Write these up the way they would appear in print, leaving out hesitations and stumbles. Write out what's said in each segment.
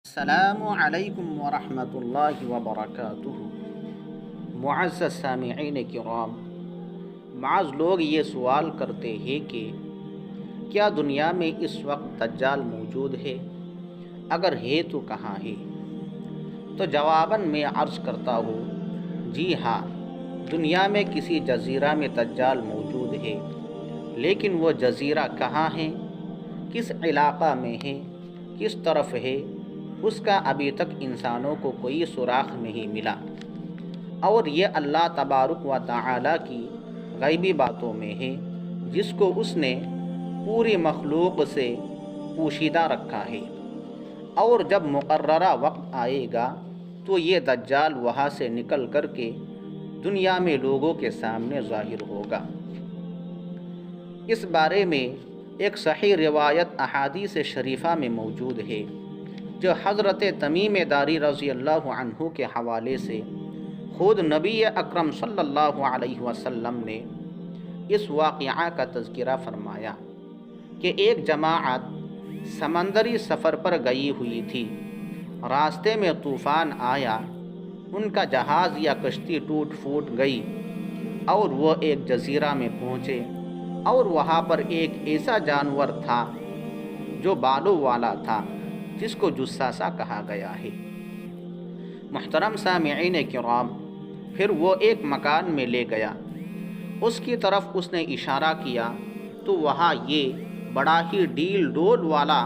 السلام علیکم ورحمۃ اللہ وبرکاتہ۔ معزز سامعین کرام، بعض لوگ یہ سوال کرتے ہیں کہ کیا دنیا میں اس وقت دجال موجود ہے؟ اگر ہے تو کہاں ہے؟ تو جواباً میں عرض کرتا ہوں، جی ہاں، دنیا میں کسی جزیرہ میں دجال موجود ہے، لیکن وہ جزیرہ کہاں ہے، کس علاقہ میں ہے، کس طرف ہے، اس کا ابھی تک انسانوں کو کوئی سراغ نہیں ملا، اور یہ اللہ تبارک و تعالی کی غیبی باتوں میں ہے جس کو اس نے پوری مخلوق سے پوشیدہ رکھا ہے، اور جب مقررہ وقت آئے گا تو یہ دجال وہاں سے نکل کر کے دنیا میں لوگوں کے سامنے ظاہر ہوگا۔ اس بارے میں ایک صحیح روایت احادیث شریفہ میں موجود ہے جو حضرت تمیم داری رضی اللہ عنہ کے حوالے سے خود نبی اکرم صلی اللہ علیہ وسلم نے اس واقعہ کا تذکرہ فرمایا کہ ایک جماعت سمندری سفر پر گئی ہوئی تھی، راستے میں طوفان آیا، ان کا جہاز یا کشتی ٹوٹ پھوٹ گئی اور وہ ایک جزیرہ میں پہنچے، اور وہاں پر ایک ایسا جانور تھا جو بالوں والا تھا جس کو جساسا کہا گیا ہے۔ محترم سامعین کرام، پھر وہ ایک مکان میں لے گیا، اس کی طرف اس نے اشارہ کیا تو وہاں یہ بڑا ہی ڈیل ڈول والا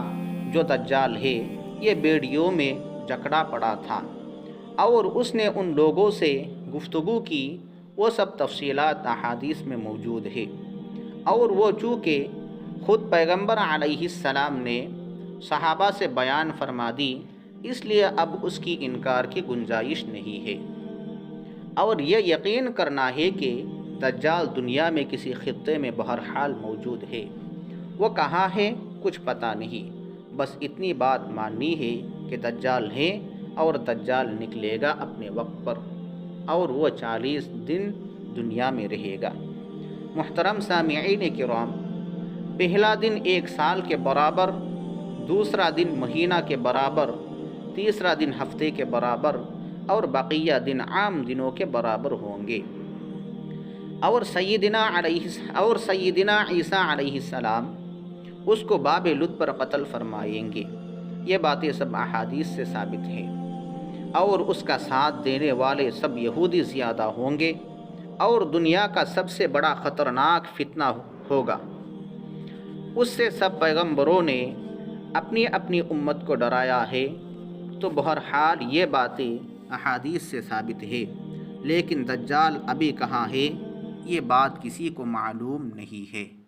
جو دجال ہے یہ بیڑیوں میں جکڑا پڑا تھا، اور اس نے ان لوگوں سے گفتگو کی، وہ سب تفصیلات احادیث میں موجود ہے، اور وہ چونکہ خود پیغمبر علیہ السلام نے صحابہ سے بیان فرما دی، اس لیے اب اس کی انکار کی گنجائش نہیں ہے، اور یہ یقین کرنا ہے کہ دجال دنیا میں کسی خطے میں بہرحال موجود ہے۔ وہ کہاں ہے کچھ پتہ نہیں، بس اتنی بات ماننی ہے کہ دجال ہے، اور دجال نکلے گا اپنے وقت پر، اور وہ 40 دن دنیا میں رہے گا۔ محترم سامعین کرام، پہلا دن 1 سال کے برابر، دوسرا دن مہینہ کے برابر، تیسرا دن ہفتے کے برابر، اور بقیہ دن عام دنوں کے برابر ہوں گے، اور سیدنا عیسیٰ علیہ السلام اس کو باب لد پر قتل فرمائیں گے۔ یہ باتیں سب احادیث سے ثابت ہیں، اور اس کا ساتھ دینے والے سب یہودی زیادہ ہوں گے، اور دنیا کا سب سے بڑا خطرناک فتنہ ہوگا۔ اس سے سب پیغمبروں نے اپنی اپنی امت کو ڈرایا ہے، تو بہرحال یہ باتیں احادیث سے ثابت ہے، لیکن دجال ابھی کہاں ہے یہ بات کسی کو معلوم نہیں ہے۔